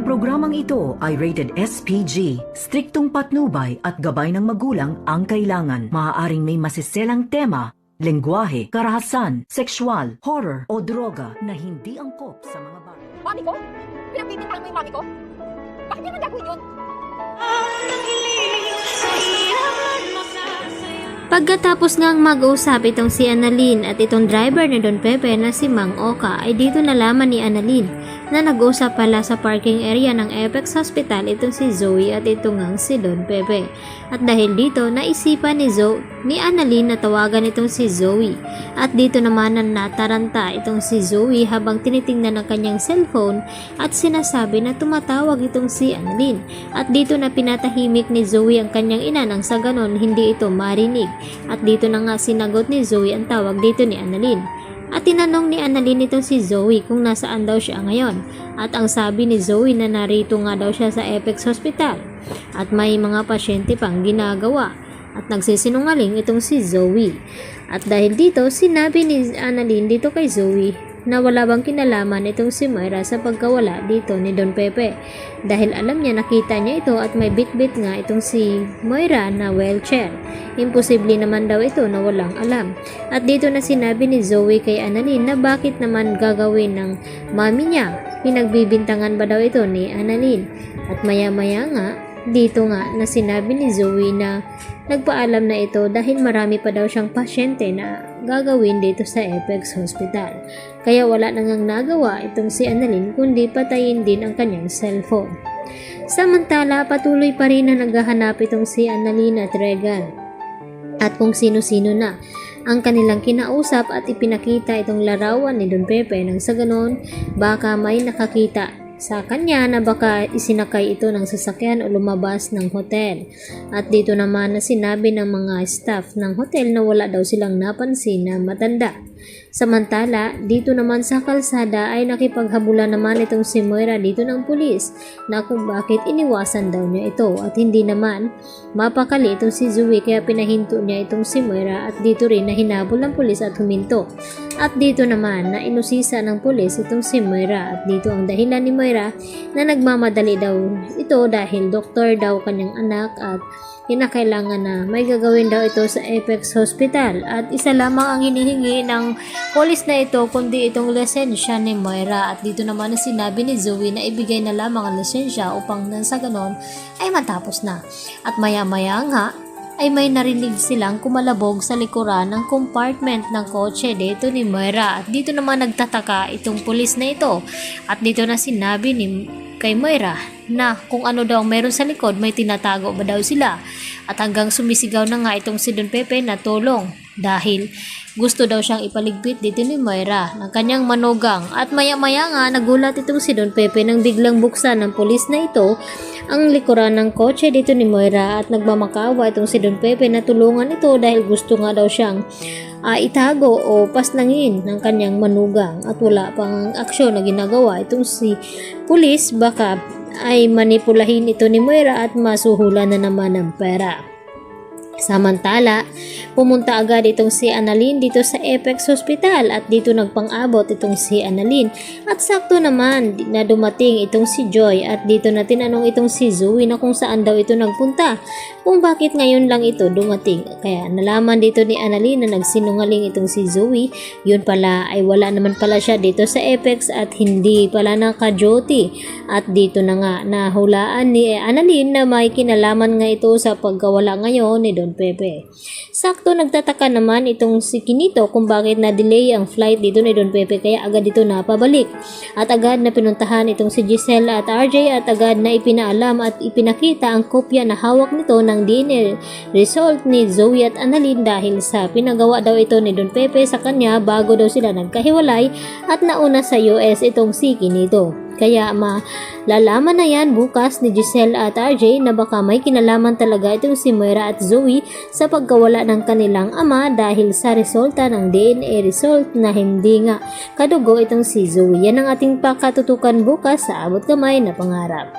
Programang ito ay rated SPG, striktong patnubay at gabay ng magulang ang kailangan. Maaaring may masiselang tema, lengguwahe, karahasan, sexual, horror o droga na hindi angkop sa mga bata. Mami ko? Pinagbibintang mo yung mami ko? Bakit niya nagagawin yun? Pagkatapos ngang mag-usap itong si Annalyn at itong driver ni Don Pepe na si Mang Oka ay dito nalaman ni Annalyn na nag-usap pala sa parking area ng Apex Hospital itong si Zoe at ito ngang si Don Pepe. At dahil dito naisipan ni Annalyn na tawagan itong si Zoe at dito naman na nataranta itong si Zoe habang tinitingnan ng kanyang cellphone at sinasabi na tumatawag itong si Annalyn at dito na pinatahimik ni Zoe ang kanyang ina nang sa ganon hindi ito marinig. At dito na nga sinagot ni Zoe ang tawag dito ni Annalyn. At tinanong ni Annalyn itong si Zoe kung nasaan daw siya ngayon. At ang sabi ni Zoe na narito nga daw siya sa Apex Hospital. At may mga pasyente pang ginagawa. At nagsisinungaling itong si Zoe. At dahil dito, sinabi ni Annalyn dito kay Zoe na wala bang kinalaman itong si Moira sa pagkawala dito ni Don Pepe. Dahil alam niya nakita niya ito at may bit-bit nga itong si Moira na wheelchair. Imposible naman daw ito na walang alam. At dito na sinabi ni Zoe kay Annalyn na bakit naman gagawin ng mami niya. Pinagbibintangan ba daw ito ni Annalyn? At maya-maya nga, dito nga na sinabi ni Zoe na nagpaalam na ito dahil marami pa daw siyang pasyente na gagawin dito sa Apex Hospital. Kaya wala na ngang nagawa itong si Annalyn kundi patayin din ang kanyang cellphone. Samantala, patuloy pa rin na naghahanap itong si Annalyn at Regan at kung sino-sino na ang kanilang kinausap at ipinakita itong larawan ni Don Pepe nang sa ganon baka may nakakita sa kanya na baka isinakay ito ng sasakyan o lumabas ng hotel. At dito naman na sinabi ng mga staff ng hotel na wala daw silang napansin na matanda. Samantala, dito naman sa kalsada ay nakipaghabulan naman itong si Moira dito ng pulis na kung bakit iniwasan daw niya ito at hindi naman mapakali itong si Zoe kaya pinahinto niya itong si Moira at dito rin na hinabol ng pulis at huminto. At dito naman na inusisa ng pulis itong si Moira at dito ang dahilan ni Moira na nagmamadali daw ito dahil doktor daw kanyang anak at kinakailangan na may gagawin daw ito sa Apex Hospital at isa lamang ang hinihingi ng polis na ito kundi itong lisensya ni Moira at dito naman na sinabi ni Zoe na ibigay na lamang ang lisensya upang nang sa ganon ay matapos na. At maya-maya nga ay may narinig silang kumalabog sa likuran ng compartment ng kotse dito ni Moira at dito naman nagtataka itong pulis na ito at dito na sinabi ni kay Moira na kung ano daw meron sa likod may tinatago ba daw sila at hanggang sumisigaw na nga itong si Don Pepe na tulong dahil gusto daw siyang ipaligpit dito ni Moira ng kanyang manugang at maya-maya nga nagulat itong si Don Pepe nang biglang buksan ng pulis na ito ang likuran ng kotse dito ni Moira at nagmamakawa itong si Don Pepe na tulungan ito dahil gusto nga daw siyang itago o paslangin ng kanyang manugang at wala pang aksyon na ginagawa itong si pulis baka ay manipulahin ito ni Moira at masuhulan na naman ng pera. Samantala, pumunta agad itong si Annalyn dito sa Apex Hospital at dito nagpang-abot itong si Annalyn at sakto naman na dumating itong si Joy at dito na tinanong itong si Zoe na kung saan daw ito nagpunta kung bakit ngayon lang ito dumating. Kaya nalaman dito ni Annalyn na nagsinungaling itong si Zoe, yun pala ay wala naman pala siya dito sa Apex at hindi pala naka-duty at dito na nga nahulaan ni Annalyn na may kinalaman nga ito sa pagkawala ngayon ni Don Pepe. Sakto nagtataka naman itong si Kinito kung bakit na-delay ang flight dito ni Don Pepe kaya agad dito napabalik. At agad na pinuntahan itong si Giselle at RJ at agad na ipinaalam at ipinakita ang kopya na hawak nito ng DNA result ni Zoe at Annalyn dahil sa pinagawa daw ito ni Don Pepe sa kanya bago daw sila nagkahiwalay at nauna sa US itong si Kinito. Kaya malalaman na yan bukas ni Giselle at RJ na baka may kinalaman talaga itong si Moira at Zoe sa pagkawala ng kanilang ama dahil sa resulta ng DNA result na hindi nga kadugo itong si Zoe. Yan ang ating pakatutukan bukas sa Abot Kamay na Pangarap.